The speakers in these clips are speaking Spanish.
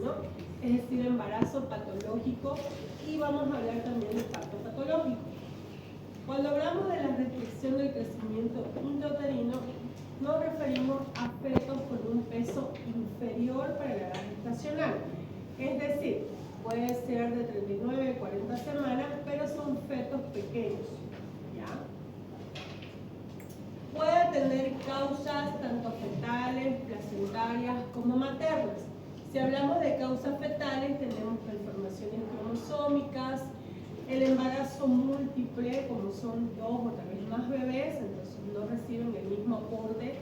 intrauterino, es decir, embarazo patológico, y vamos a hablar también de parto patológico. Cuando hablamos de la restricción del crecimiento intrauterino, nos referimos a fetos con un peso inferior para la edad gestacional. Es decir, puede ser de 39 a 40 semanas, pero son fetos pequeños, ¿ya? Puede tener causas tanto fetales, placentarias como maternas. Si hablamos de causas fetales, tenemos malformaciones cromosómicas, el embarazo múltiple, como son 2 o tal vez más bebés, entonces no reciben el mismo aporte,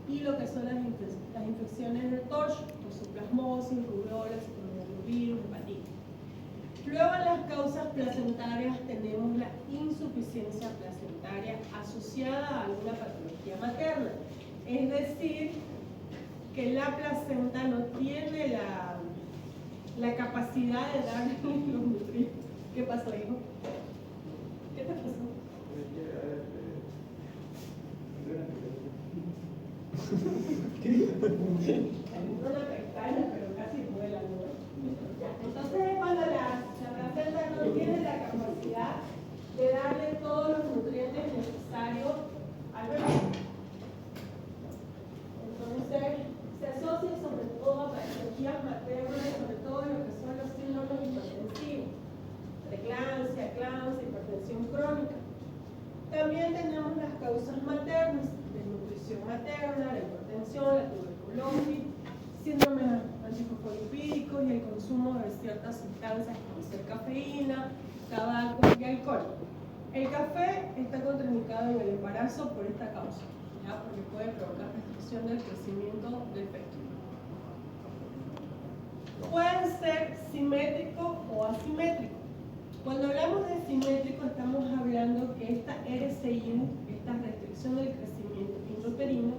y lo que son las infecciones de torso, toxoplasmosis, rubiola, citomegalovir, hepatitis. Luego en las causas placentarias tenemos la insuficiencia placentaria asociada a alguna patología materna, es decir, que la placenta no tiene la capacidad de darle los nutrientes. ¿Qué pasó, hijo? ¿Qué te pasó? Una pestaña, pero casi vuela, ¿no? Entonces, cuando la placenta no tiene la capacidad de darle todos los nutrientes necesarios al bebé, entonces se asocia sobre todo a patologías maternas, sobre todo lo que son los síndromes hipertensivos, preeclampsia, eclampsia, hipertensión crónica. También tenemos las causas maternas, desnutrición materna, la hipertensión, la tuberculosis, síndromes antifosfolipídicos y el consumo de ciertas sustancias como ser cafeína, tabaco y alcohol. El café está contraindicado en el embarazo por esta causa, ¿ya? Porque puede provocar restricción del crecimiento del feto. Puede ser simétrico o asimétrico. Cuando hablamos de simétrico, estamos hablando que esta RCIU, esta restricción del crecimiento intrauterino,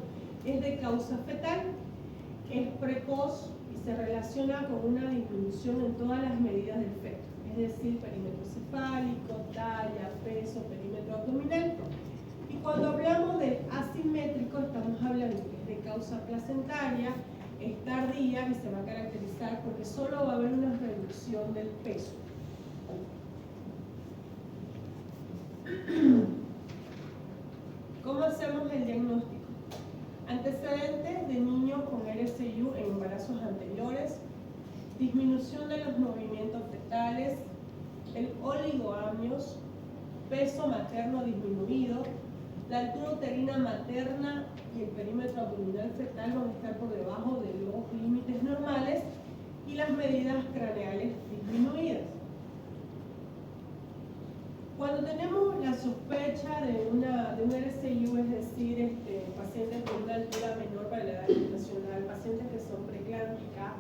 es de causa fetal, es precoz y se relaciona con una disminución en todas las medidas del feto, es decir, perímetro cefálico, talla, peso, perímetro abdominal. Y cuando hablamos de asimétrico, estamos hablando que es de causa placentaria, es tardía y se va a caracterizar porque solo va a haber una reducción del peso. ¿Cómo hacemos el diagnóstico? Antecedentes de niños con RCIU en embarazos anteriores, disminución de los movimientos fetales, el oligoamnios, peso materno disminuido, la altura uterina materna y el perímetro abdominal fetal van a estar por debajo de los límites normales y las medidas craneales disminuidas. Cuando tenemos la sospecha de un RCIU, es decir, pacientes con una altura menor para la edad gestacional, pacientes que son preeclámpticas,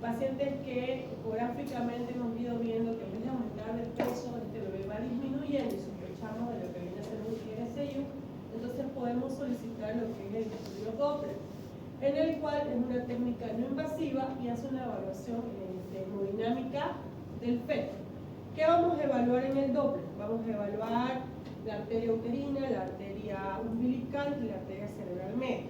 pacientes que ecográficamente hemos ido viendo que en vez de aumentar el peso, este bebé va disminuyendo y sospechamos de lo que viene a ser un RCIU, entonces podemos solicitar lo que es el estudio Doppler, en el cual es una técnica no invasiva y hace una evaluación termodinámica del feto. ¿Qué vamos a evaluar en el Doppler? Vamos a evaluar la arteria uterina, la arteria umbilical y la arteria cerebral media.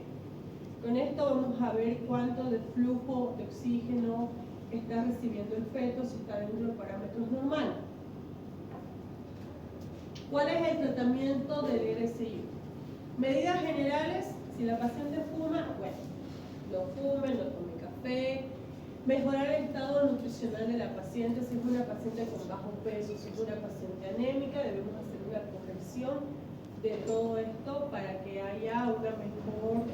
Con esto vamos a ver cuánto de flujo de oxígeno está recibiendo el feto, si está dentro de parámetros normales. ¿Cuál es el tratamiento del RCIU? Medidas generales: si la paciente fuma, bueno, no fume, no tome café. Mejorar el estado nutricional de la paciente. Si es una paciente con bajo peso, si es una paciente anémica, debemos hacer una corrección de todo esto para que haya una mejor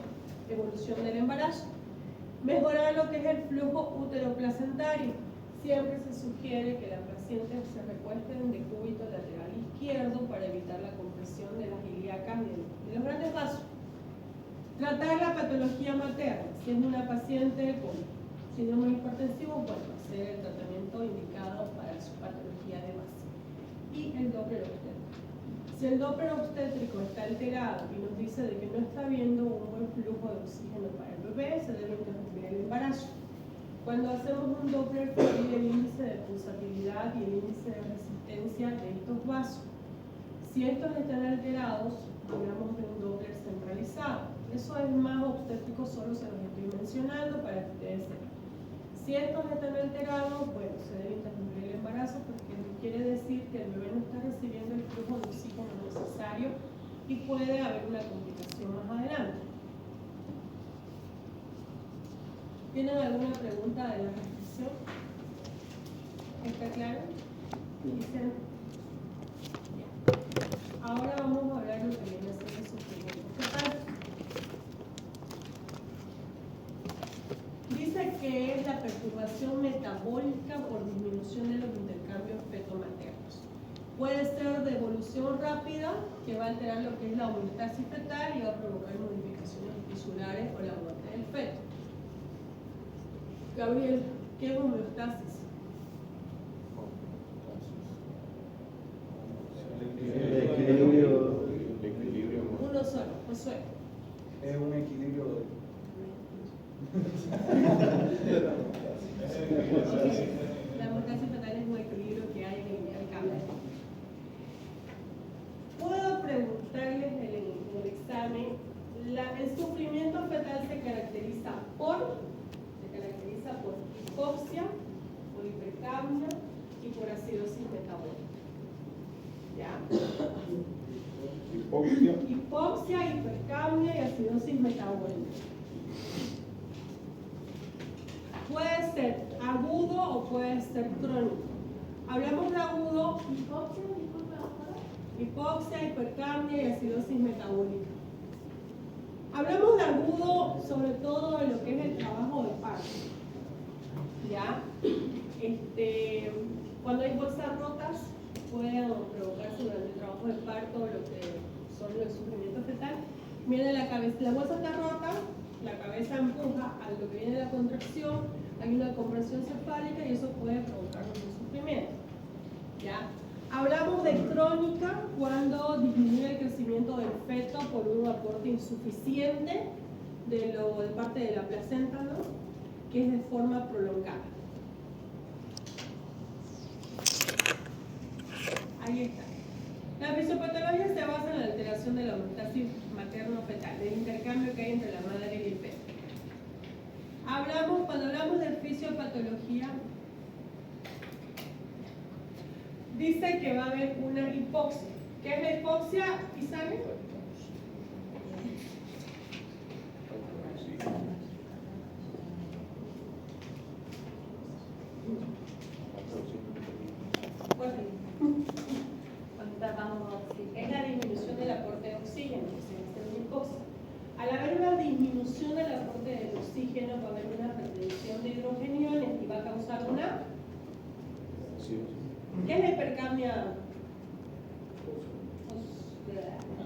evolución del embarazo. Mejorar lo que es el flujo uteroplacentario. Siempre se sugiere que la paciente se recueste en decúbito lateral izquierdo para evitar la compresión de las ilíacas y de los grandes vasos. Tratar la patología materna. Si es una paciente con síndrome hipertensivo, bueno, hacer el tratamiento indicado para su patología de base. Y el Doppler obstétrico. Si el Doppler obstétrico está alterado y nos dice de que no está habiendo un buen flujo de oxígeno para el bebé, se debe interrumpir el embarazo. Cuando hacemos un Doppler, se mide el índice de pulsatividad y el índice de resistencia de estos vasos. Si estos están alterados, hablamos de un Doppler centralizado. Eso es más obstétrico, solo se los estoy mencionando para que ustedes sepan. Si estos están alterados, bueno, se debe interrumpir el embarazo porque quiere decir que el bebé no está recibiendo el flujo de oxígeno necesario y puede haber una complicación más adelante. ¿Tienen alguna pregunta de la restricción? ¿Está claro? Dicen. Ahora vamos a hablar de lo que viene a ser el sufrimiento fetal. Dice que es la perturbación metabólica por disminución de los intercambios feto-maternos. Puede ser de evolución rápida, que va a alterar lo que es la homeostasis fetal y va a provocar modificaciones tisulares o la muerte del feto. Gabriel, ¿qué es homeostasis? El equilibrio. Uno solo, Josué. Es un equilibrio La homeostasis fetal es un equilibrio que hay en el intercambio. Puedo preguntarles en el examen, el sufrimiento fetal se caracteriza por hipoxia, por hipercamia y por acidosis metabólica. ¿Ya? Hipoxia, hipercamia y acidosis metabólica. Puede ser agudo o puede ser crónico. Hablamos de agudo, hipoxia, hipercamia y acidosis metabólica. Hablamos de agudo sobre todo en lo que es el trabajo de parto. ¿Ya? Cuando hay bolsas rotas pueden provocarse durante el trabajo de parto lo que son los sufrimientos fetal. Viene la cabeza, la bolsa está rota, la cabeza empuja a lo que viene la contracción, hay una compresión cefálica y eso puede provocar un sufrimiento. ¿Ya? Hablamos de crónica cuando disminuye el crecimiento del feto por un aporte insuficiente de parte de la placenta, ¿no? Que es de forma prolongada. Ahí está. La fisiopatología se basa en la alteración de la homeostasis materno-fetal, del intercambio que hay entre la madre y el feto. Cuando hablamos de fisiopatología, dice que va a haber una hipoxia. ¿Qué es la hipoxia, Isabel? Es la disminución del aporte de oxígeno, que se llama una hipoxia. Al haber una disminución del aporte de oxígeno, va a haber una retención de hidrogeniones y va a causar una. ¿Qué es la hipercamia?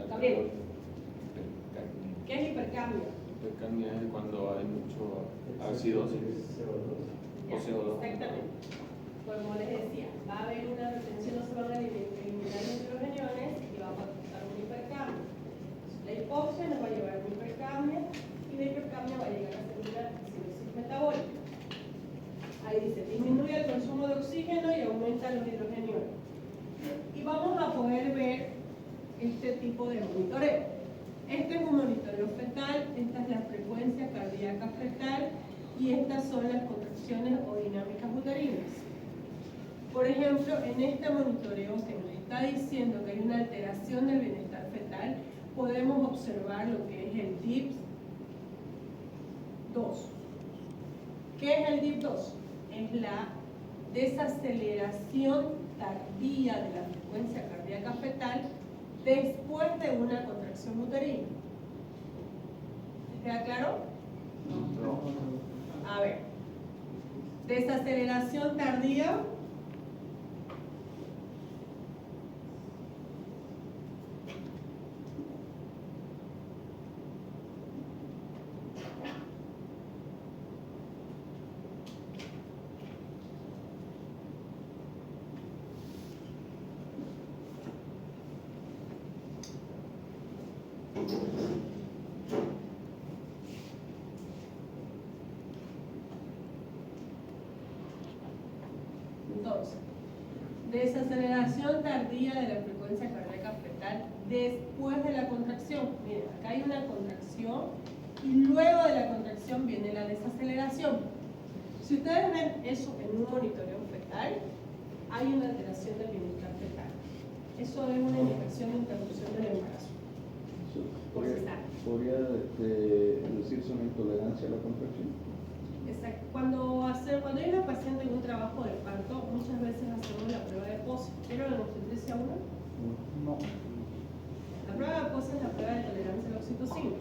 Gabriel. ¿Qué es hipercamia? Hipercamia es cuando hay mucho acidosis o CO2. Exactamente. Como les decía, va a haber una retención, no se van a eliminar los hidrogeniones y va a causar una hipercamia. La hipoxia nos va a llevar a una hipercamia y la hipercamia va a llegar a ser una acidosis metabólica. Ahí dice, disminuye el consumo de oxígeno y aumenta los hidrogeniones. Y vamos a poder ver este tipo de monitoreo. Este es un monitoreo fetal, esta es la frecuencia cardíaca fetal y estas son las contracciones o dinámicas uterinas. Por ejemplo, en este monitoreo que nos está diciendo que hay una alteración del bienestar fetal, podemos observar lo que es el DIP 2. ¿Qué es el DIP 2? Es la desaceleración tardía de la frecuencia cardíaca fetal después de una contracción uterina. ¿Queda claro? No. A ver. Desaceleración tardía. Entonces, desaceleración tardía de la frecuencia cardíaca fetal después de la contracción. Miren, acá hay una contracción y luego de la contracción viene la desaceleración. Si ustedes ven eso en un monitoreo fetal, hay una alteración del bienestar fetal. Eso es una indicación de interrupción del embarazo. ¿Podría decirse una intolerancia a la contracción? Exacto. Cuando hay una paciente en un trabajo de parto, muchas veces hacemos la prueba de POSE. ¿Vieron la obstetricia 1? No. La prueba de POSE es la prueba de tolerancia a la oxitocina.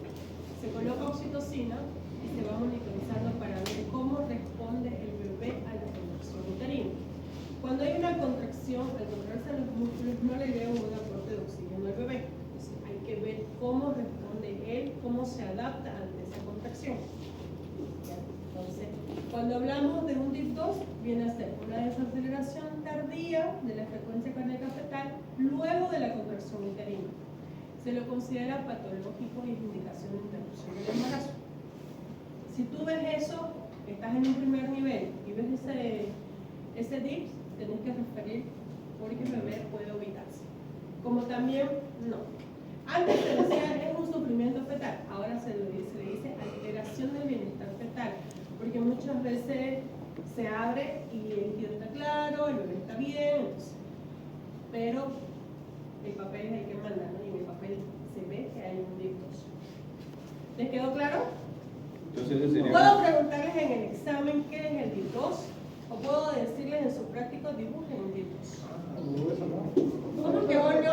Se coloca oxitocina y se va monitorizando para ver cómo responde el bebé a la contracción uterina. Cuando hay una contracción, al contraerse los músculos no le debe un aporte de oxígeno al bebé. Entonces hay que ver cómo responde él, cómo se adapta ante esa contracción. Entonces, cuando hablamos de un DIP2, viene a ser una desaceleración tardía de la frecuencia cardíaca fetal luego de la contracción uterina. Se lo considera patológico y es indicación de interrupción del embarazo. Si tú ves eso, estás en un primer nivel y ves ese DIP, tenés que referir porque el bebé puede ubicarse. Como también, no. Antes se decía es un sufrimiento fetal, ahora se le dice alteración del bienestar fetal, porque muchas veces se abre y el líquido está claro, el bebé está bien, entonces, pero el papel hay que mandarlo y en el papel se ve que hay un DIP2. ¿Les quedó claro? Entonces sería Puedo preguntarles en el examen qué es el DIP2 o puedo decirles en su práctico dibujen un DIP2. ¿Cómo que vos no?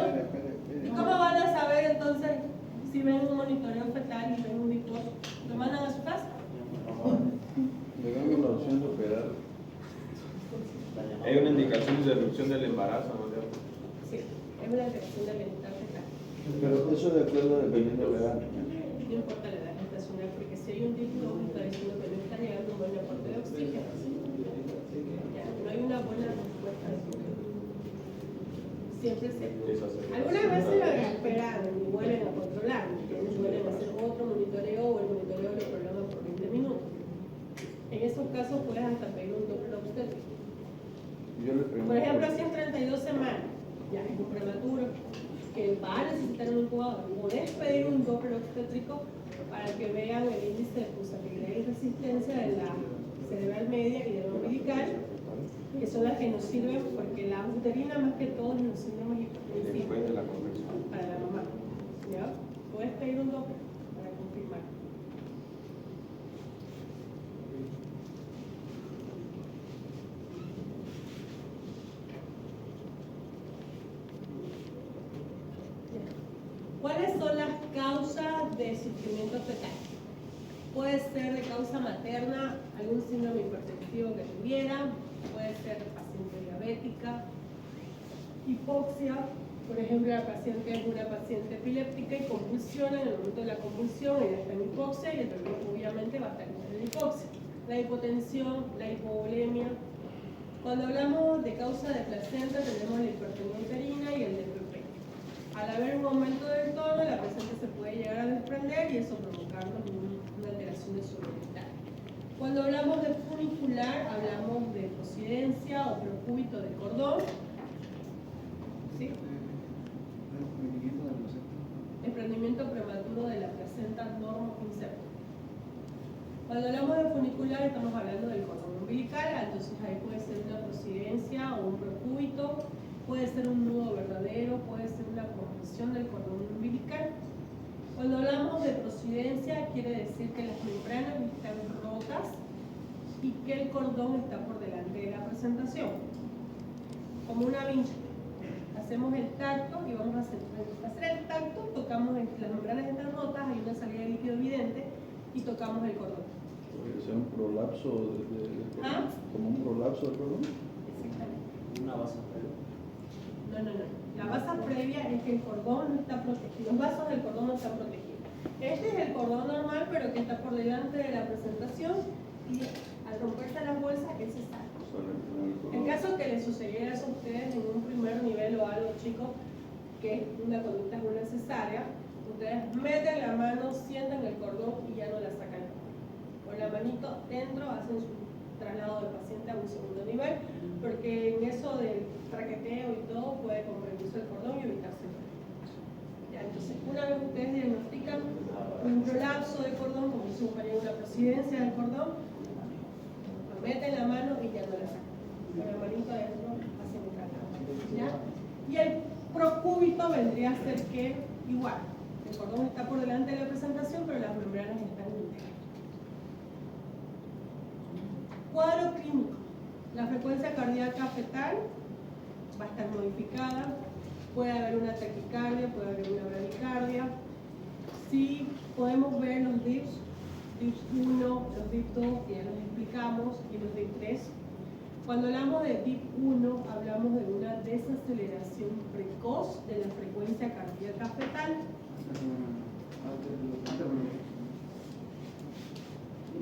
¿Y cómo van a saber entonces si ven un monitoreo fetal y ven un DIP2? ¿Lo mandan a su casa? Le damos la opción de operar. hay una indicación de interrupción del embarazo, ¿no? Sí, es una alteración del bienestar fetal. Pero eso de acuerdo dependiendo de la edad. No importa la edad gestacional, porque si hay un DIP2 está diciendo que no está llegando un buen aporte de oxígeno. Ya, no hay una buena respuesta de oxígeno. Siempre se... Algunas veces lo esperan y vuelven a controlar, vuelven a hacer otro monitoreo o el monitoreo lo programan por 20 minutos. En esos casos puedes hasta pedir un Doppler obstétrico. Yo le pregunto. Por ejemplo, si es 32 semanas, ya es un prematuro, que va a necesitar un incubador, podés pedir un Doppler obstétrico para que vean el índice de pulsatilidad y resistencia de la cerebral media y de la umbilical, que son las que nos sirven porque la uterina más que todo es los síndromes Después de la contracción. para la mamá. ¿Ya? Puedes pedir un Doppler para confirmar. ¿Cuáles son las causas de sufrimiento fetal? Puede ser de causa materna, algún síndrome hipertensivo que tuviera, puede ser de paciente diabética, hipoxia, por ejemplo, la paciente es una paciente epiléptica y convulsiona, en el momento de la convulsión ella está en hipoxia y el bebé obviamente va a estar en hipoxia. La hipotensión, la hipovolemia. Cuando hablamos de causa de placenta tenemos la hipertensión uterina y el DPP. Al haber un aumento del tono, la placenta se puede llegar a desprender y eso provocarnos una alteración de su bienestar. Cuando hablamos de funicular, hablamos de prosidencia o procúbito del cordón. ¿Sí? Desprendimiento prematuro de la placenta normo-incepto. Cuando hablamos de funicular, estamos hablando del cordón umbilical, entonces ahí puede ser una prosidencia o un procúbito. Puede ser un nudo verdadero, puede ser una compresión del cordón umbilical. Cuando hablamos de prosidencia, quiere decir que las membranas están rotas y que el cordón está por delante de la presentación. Como una vincha. Hacemos el tacto y vamos a hacer el tacto, tocamos, las membranas están rotas, hay una salida de líquido evidente y tocamos el cordón. Podría ser un prolapso ¿Ah? como un prolapso del cordón. Exactamente. Una base. No. La base previa es que el cordón no está protegido. Los vasos del cordón no están protegidos. Este es el cordón normal, pero que está por delante de la presentación y al romperse las bolsas, él se sale. En caso que les sucediera eso a ustedes en un primer nivel o algo, chicos, que es una conducta, es una cesárea, ustedes meten la mano, sientan el cordón y ya no la sacan. Con la manito dentro hacen su traslado del paciente a un segundo nivel, porque en eso del traqueteo y todo puede comprometerse el cordón y evitarse el cordón. Ya, entonces, una vez ustedes diagnostican un prolapso del cordón, como si fuera una prosidencia del cordón, lo meten Y el procúbito vendría a ser que igual, el cordón está por delante de la presentación, pero las membranas están íntegras. Cuadro clínico. La frecuencia cardíaca fetal va a estar modificada, puede haber una taquicardia, puede haber una bradicardia. Sí, podemos ver los DIPs, DIPs 1, los DIPs 2, que ya los explicamos, y los DIPs 3. Cuando hablamos de DIP 1, hablamos de una desaceleración precoz de la frecuencia cardíaca fetal.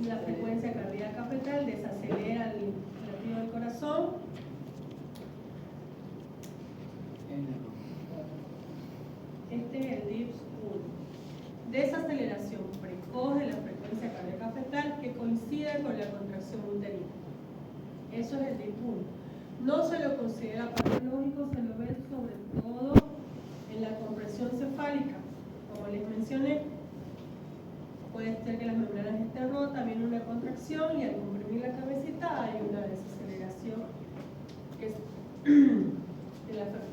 La frecuencia cardíaca fetal desacelera el latido del corazón. Este es el DIPS 1. Desaceleración precoz de la frecuencia cardíaca fetal que coincide con la contracción uterina. Eso es el DIP 1. No se lo considera patológico, se lo ve sobre todo en la compresión cefálica. Como les mencioné, puede ser que las membranas estén rotas, viene una contracción y al comprimir la cabecita hay una desaceleración que es de la fetal.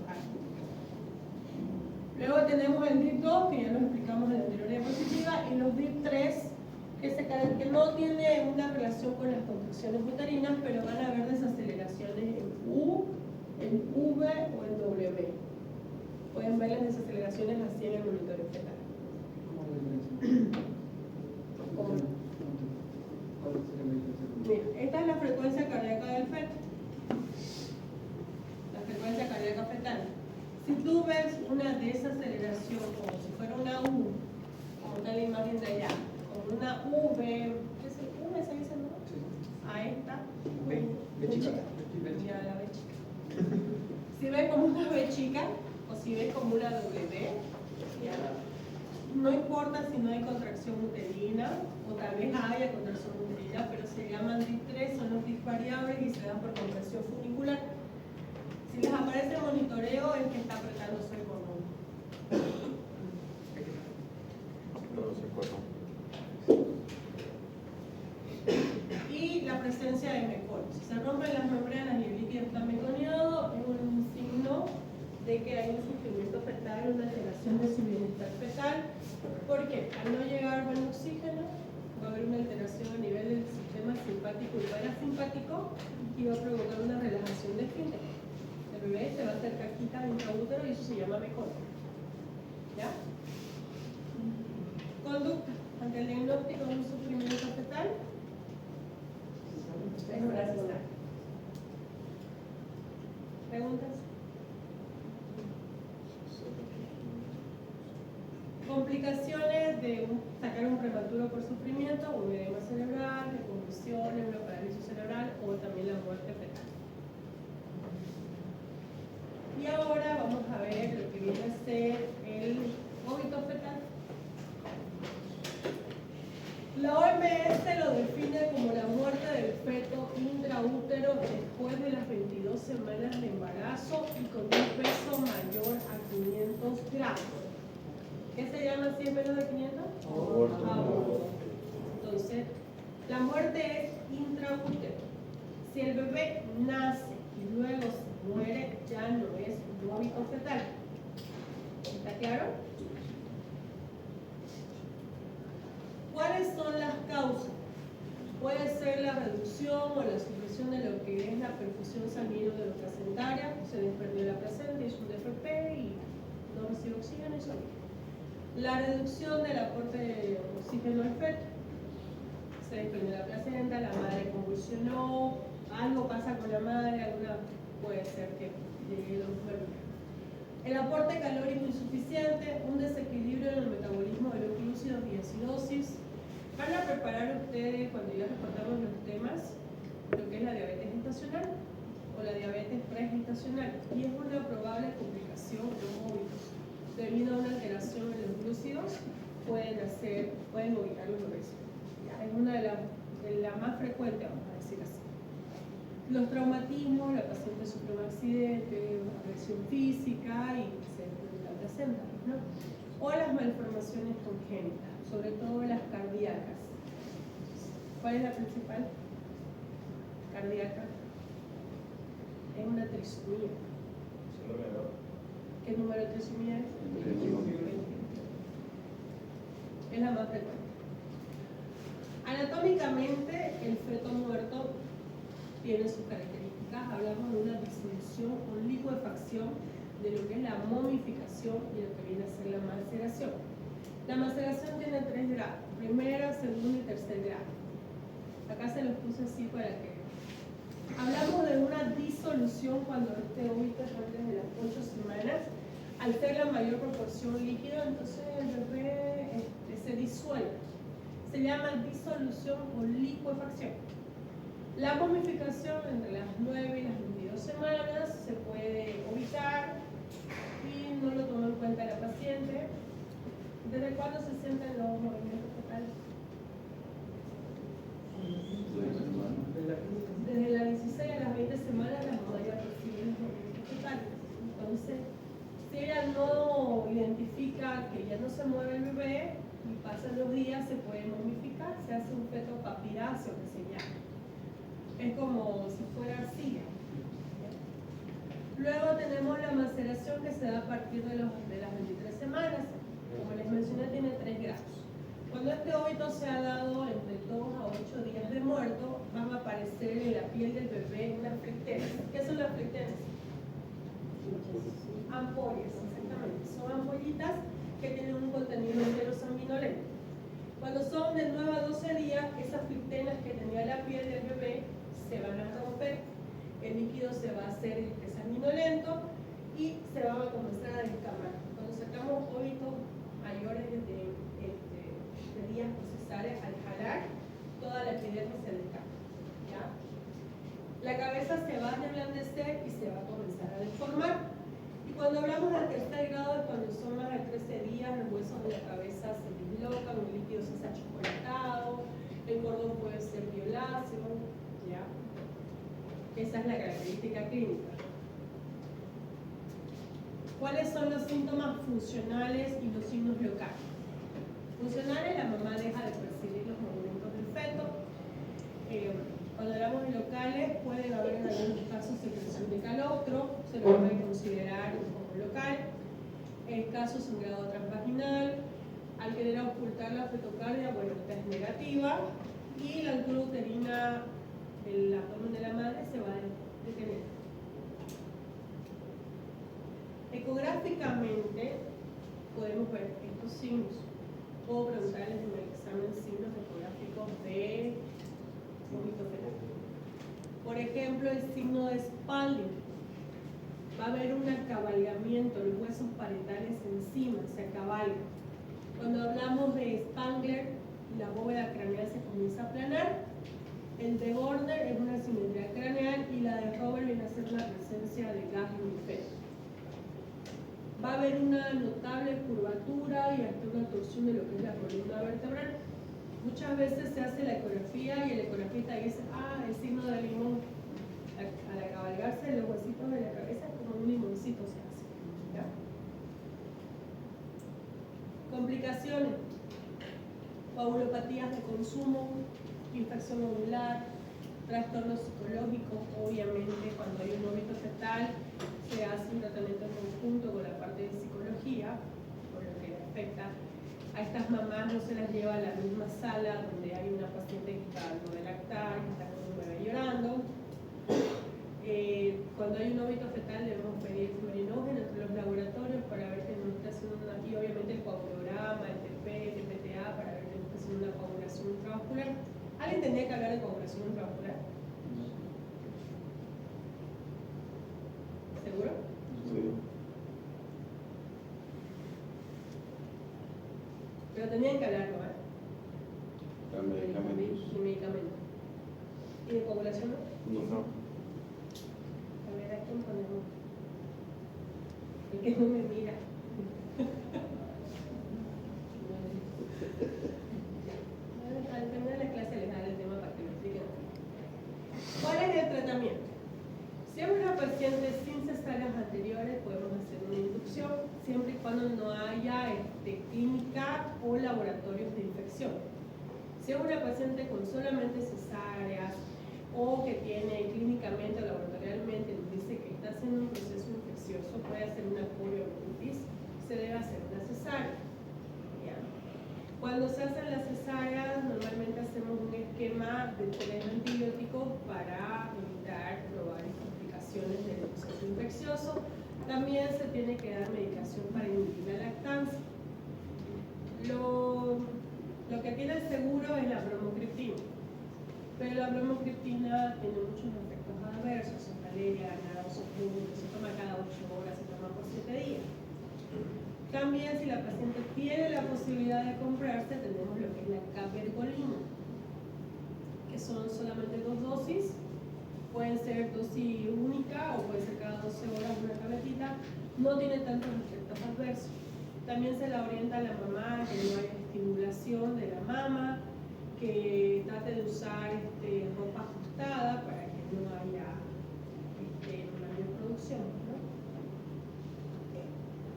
Luego tenemos el DIP 2, que ya lo explicamos en la anterior diapositiva, y los DIP 3, que no tiene una relación con las contracciones uterinas, pero van a haber desaceleraciones en U, en V o en W. Pueden ver las desaceleraciones así en el monitoreo fetal. Mira, esta es la frecuencia cardíaca del feto. La frecuencia cardíaca fetal. Si tú ves una desaceleración como si fuera una U, como está la imagen de allá, como una V, ¿qué es el V? ¿Se dice, no? Sí. A esta. B chica. Ya, la B chica. Si ves como una B chica o si ves como una W, ya. No importa si no hay contracción uterina o tal vez haya contracción uterina, pero se llaman DIP3, son los DIP variables y se dan por compresión funicular. Si les aparece monitoreo es que está apretándose el cordón. Y la presencia de mecol. Si se rompen las membranas y el líquido está meconeado, es un signo de que hay un sufrimiento fetal, una alteración de su bienestar fetal. ¿Por qué? Al no llegar buen oxígeno, va a haber una alteración a nivel del sistema simpático y parasimpático y va a provocar una relajación de esfínter. El bebé se va a hacer caquita intraútero y eso se llama mecol. ¿Ya? Conducta. Ante el diagnóstico de un sufrimiento fetal, es hora de cenar. ¿Preguntas? Complicaciones de sacar un prematuro por sufrimiento, un edema cerebral, convulsiones, una parálisis cerebral o también la muerte fetal. Y ahora vamos a ver lo que viene a ser el vómito fetal. La OMS lo define como la muerte del feto intraútero después de las 22 semanas de embarazo y con un peso mayor a 500 gramos. ¿Qué se llama si es menos de 500? Aborto. Entonces, la muerte es intraútero. Si el bebé nace y luego se muere, ya no es un vómito fetal. ¿Está claro? ¿Cuáles son las causas? Puede ser la reducción o la supresión de lo que es la perfusión sanguíneo-placentaria, se desprendió la placenta, hizo un DFP y no recibe oxígeno y sólido. La reducción del aporte de oxígeno al feto, se desprendió la placenta, la madre convulsionó, algo pasa con la madre, alguna puede ser que llegue la enfermedad. El aporte calórico insuficiente, un desequilibrio en el metabolismo de los glúcidos y acidosis. Van a preparar ustedes, cuando ya reportamos los temas, lo que es la diabetes gestacional o la diabetes pregestacional. Y es una probable complicación de los vómitos. Debido a una alteración en los glúcidos, pueden ubicar los bebés. Es una de las más frecuentes, vamos a decir así. Los traumatismos, la paciente sufre un accidente, una agresión física y se desprende la placenta, ¿no? O las malformaciones congénitas, sobre todo las cardíacas. ¿Cuál es la principal? Cardíaca. Es una trisomía. ¿Qué número de trisomía es? 21. Es la más frecuente. Anatómicamente, el feto muerto tiene sus características. Hablamos de una disolución o licuefacción de lo que es la momificación y lo que viene a ser la maceración. La maceración tiene 3 grados: primera, segunda y tercer grado. Acá se los puse así para que... Hablamos de una disolución cuando este óvulo es antes de las 8 semanas. Al ser la mayor proporción líquido, entonces el bebé se disuelve. Se llama disolución o licuefacción. La momificación entre las 9 y las 22 semanas se puede evitar y no lo tomó en cuenta la paciente. ¿Desde cuándo se sienten los movimientos fetales? Desde las 16 a las 20 semanas la mamá ya percibe los movimientos fetales. Entonces, si ella no identifica que ya no se mueve el bebé y pasan los días, se puede momificar, se hace un feto papiráceo que se llama. Es como si fuera arcilla. Luego tenemos la maceración que se da a partir de las 23 semanas. Como les mencioné, tiene 3 grados. Cuando este óvulo se ha dado entre 2 a 8 días de muerto, van a aparecer en la piel del bebé unas flectenas. ¿Qué son las flectenas? Ampollas, exactamente. Son ampollitas que tienen un contenido entero sanguinolento. Cuando son de 9 a 12 días, esas flectenas que tenía la piel del bebé se van a romper. El líquido se va a hacer sanguinolento y se van a comenzar a descamar. Cuando sacamos óvulos mayores de días procesales, al jalar, toda la epidermis se descama. ¿Ya? La cabeza se va a reblandecer y se va a comenzar a deformar. Y cuando hablamos del tercer grado es cuando son más de 13 días, los huesos de la cabeza se dislocan, el líquido se hace achocolatado, el cordón puede ser violáceo. ¿Ya? Esa es la característica clínica. ¿Cuáles son los síntomas funcionales y los signos locales? Funcionales, la mamá deja de percibir los movimientos del feto. Cuando hablamos de locales, pueden haber en algunos casos secreción de calostro, se lo puede considerar como local. El caso sangrado transvaginal, al querer ocultar la fetocardia, bueno, esta es negativa. Y la altura uterina del abdomen de la madre se va a detener. Ecográficamente podemos ver estos signos. Puedo preguntarles en el examen signos ecográficos de vómito fetal. Por ejemplo, el signo de Spalding. Va a haber un acabalgamiento, los huesos parietales encima, se acabalgan. Cuando hablamos de Spangler, la bóveda craneal se comienza a aplanar. El de Gordner es una simetría craneal y la de Robert viene a ser una presencia de gas en el feto. Va a haber una notable curvatura y hasta una torsión de lo que es la columna vertebral. Muchas veces se hace la ecografía y el ecografista dice, el signo de limón. Al acabalgarse los huesitos de la cabeza es como un limoncito se hace. ¿Ya? Complicaciones. Coagulopatías de consumo, infección ovular, trastornos psicológicos. Obviamente cuando hay un óvulo fetal se hace un tratamiento en conjunto con la parte de psicología, por lo que afecta a estas mamás. No se las lleva a la misma sala donde hay una paciente que está dando de lactar, que está con un bebé llorando. Cuando hay un óvulo fetal debemos pedir fluorinógeno entre los laboratorios para ver que no está haciendo una, y obviamente el coagulograma, el TP, el PTA, para ver que no está haciendo una coagulación intravascular. ¿Alguien tendría que hablar de coagulación intravascular? ¿Seguro? Sí. Pero tendrían que hablarlo, ¿eh? Los medicamentos. De medicamentos. ¿Y de coagulación no? No. A ver, ¿a quién ponemos? El que no me mira. Al final de la clase les daré el tema para que lo expliquen. ¿Cuál es el tratamiento? Si es una paciente sin cesáreas anteriores, podemos hacer una inducción, siempre y cuando no haya clínica o laboratorios de infección. Si es una paciente con solamente cesáreas o que tiene clínicamente o laboratorialmente, nos dice que está haciendo un proceso infeccioso, puede hacer una polio infeccioso. También se tiene que dar medicación para inhibir la lactancia. Lo que tiene seguro es la bromocriptina, pero la bromocriptina tiene muchos efectos adversos, cefalea, náuseas, vómitos, se toma cada 8 horas, se toma por 7 días. También, si la paciente tiene la posibilidad de comprarse, tenemos lo que es la cabergolina, que son solamente 2 dosis, pueden ser dosis única o puede ser cada 12 horas una tabletita, no tiene tantos efectos adversos. También se la orienta a la mamá que no haya estimulación de la mama, que trate de usar ropa ajustada para que no haya mayor producción, ¿no?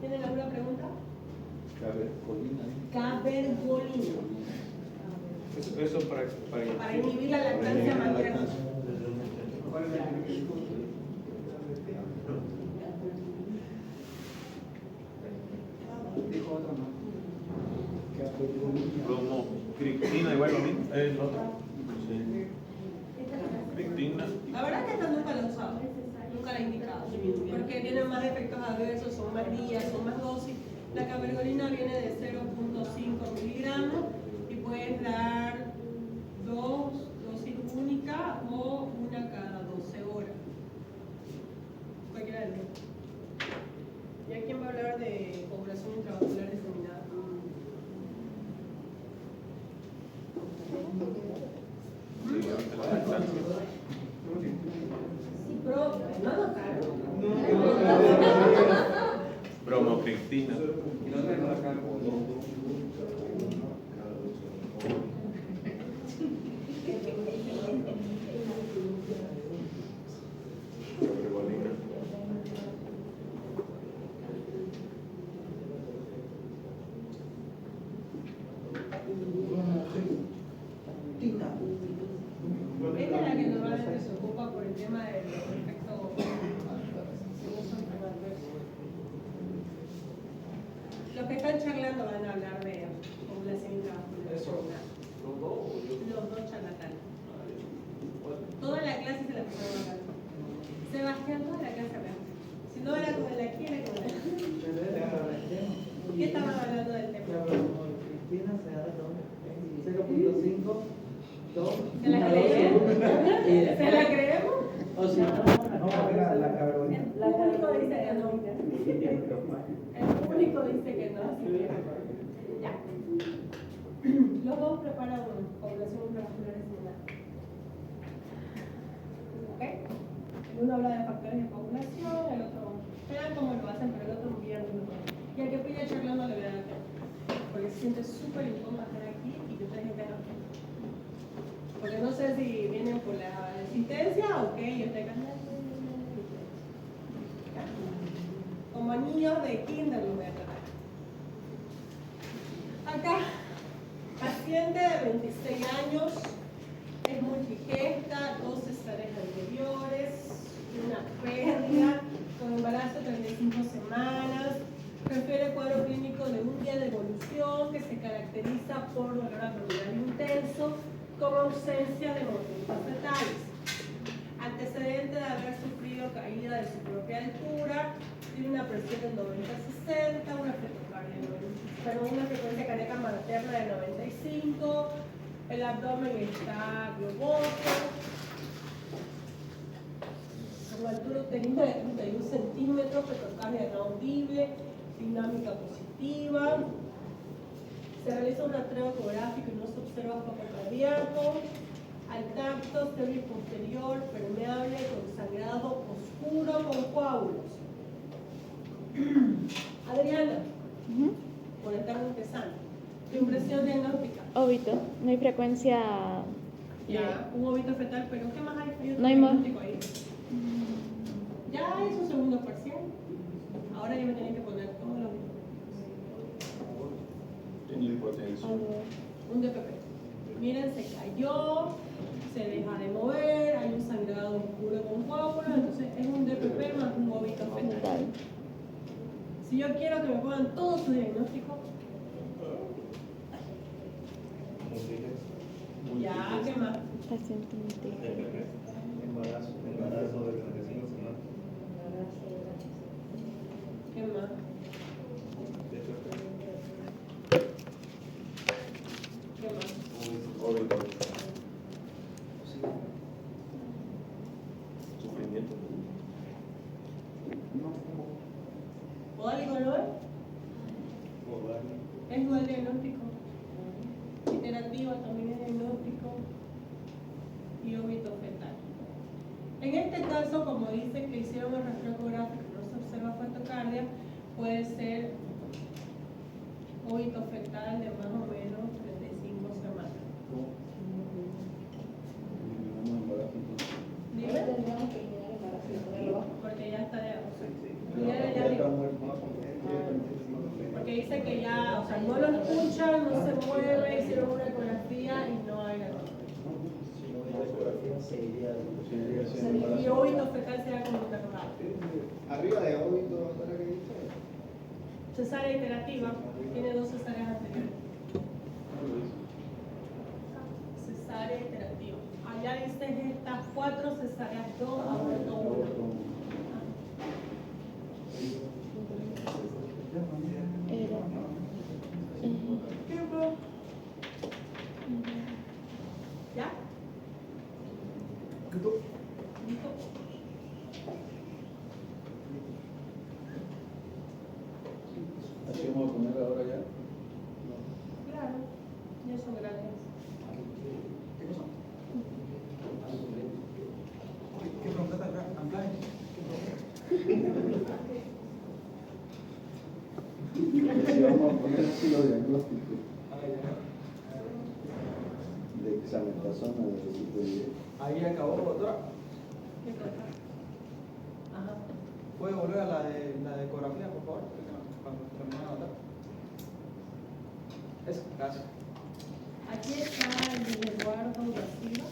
¿Tienen alguna pregunta? Cabergolina. Cabergolina. Eso Para inhibir la lactancia materna. Dijo otra más. Bromocriptina, igual lo mismo. Es lo otro. Sí. Criptina. La verdad que esta nunca la he usado, nunca la he indicado, porque tienen más efectos adversos, son más días, son más dosis. La cabergolina viene de 0.5 miligramos y puedes dar 2 dosis únicas o una cada 12 horas. Cualquiera de los dos. ¿Y a quién va a hablar de ovulación intravascular diseminada? Sí, la lactancia. Pero no anotaron. Bromocriptina. Y no tengo acá. Cabergolina. Esta es la que normalmente se ocupa por el tema de los efectos los que están charlando van a hablar de ovulación intravascular. Los dos charlatanes. Toda la clase se la pasaron hablando. Sebastián, toda la clase hablando. Si no era como la quiere, como la ¿Qué estaban hablando del tema? Cristina se da 0.5, 2. ¿Se la creemos? ¿Se la creemos? O si no, No, mira, la cabergolina. El público dice que no. El público dice que no, así que ya. Los dos preparan ovulación intravascular diseminada. ¿Ok? El uno habla de factores de ovulación, el otro, vean cómo lo hacen, pero el otro muy bien. Y al que pilla charlando le voy a dar tiempo, porque se siente súper incómodo estar aquí y que ustedes estén aquí. Porque no sé si vienen por la resistencia o qué, yo estoy acá. Como niños de kinder lo voy a tratar. Acá, paciente de 26 años, es multigesta, 2 cesáreas anteriores, una pérdida, con embarazo de 35 semanas, refiere cuadro clínico de un día de evolución que se caracteriza por dolor abdominal intenso, con ausencia de movimientos fetales. Antecedente de haber sufrido caída de su propia altura, tiene una presión de 90-60, una frecuencia cardíaca materna de 95, el abdomen está globoso, con altura uterina de 31 centímetros, petrocardia no audible, dinámica positiva. Se realiza un rastreo ecográfico y no se observa foco cardíaco. Al tacto, cervix posterior, permeable, con sangrado oscuro, con coágulos. Adriana, por estar empezando, tu impresión diagnóstica. Óbito, no hay frecuencia. Ya, un óbito fetal, pero ¿qué más hay? No hay más. Diagnóstico ahí. Ya es un segundo parcial. Ahora ya me tienen que poner todos los Tiene impotencia. un DPP. Miren, se cayó, se deja de mover, hay un sangrado oscuro con coágulos, entonces es un DPP más un óbito fetal. Si yo quiero que me pongan todo su diagnóstico, ya, ¿qué más? Paciente multigesta. Embarazo de 35 semanas. ¿Podálico no es? Es dual diagnóstico. Iterativa también es diagnóstico. Y óbito fetal. En este caso, como dice que hicieron el rastreo ecográfico y no se observa fotocardia, puede ser óbito fetal de más o menos 35 semanas. Eliminamos embarazo entonces. ¿Dime? Tendríamos que eliminar el embarazo y ponerlo bajo. Porque ya está de Ya está muerto. porque dice que ya, o sea, no lo escuchan, no se mueve, hicieron una ecografía y no hay nada. Seguiría siendo Y embarazo. óbito fetal será como interrogado. Arriba de óbito, ¿para qué dice? Cesárea iterativa, tiene 2 cesáreas anteriores. Cesárea iterativa. Allá dice estas 4 cesáreas, 2, aborto 1. Era. ¿Ya? ¿Listo? Así vamos a poner ahora ya. Claro, ya son grandes. ¿Qué pregunta tan grande? Así vamos a poner así los diagnósticos de exametazona de supervivencia. Ahí acabó, doctora. ¿Qué cosa? Ajá. ¿Puede volver a la de ecografía, por favor? Cuando termine de anotar. Eso, gracias. Aquí está el resguardo vacío.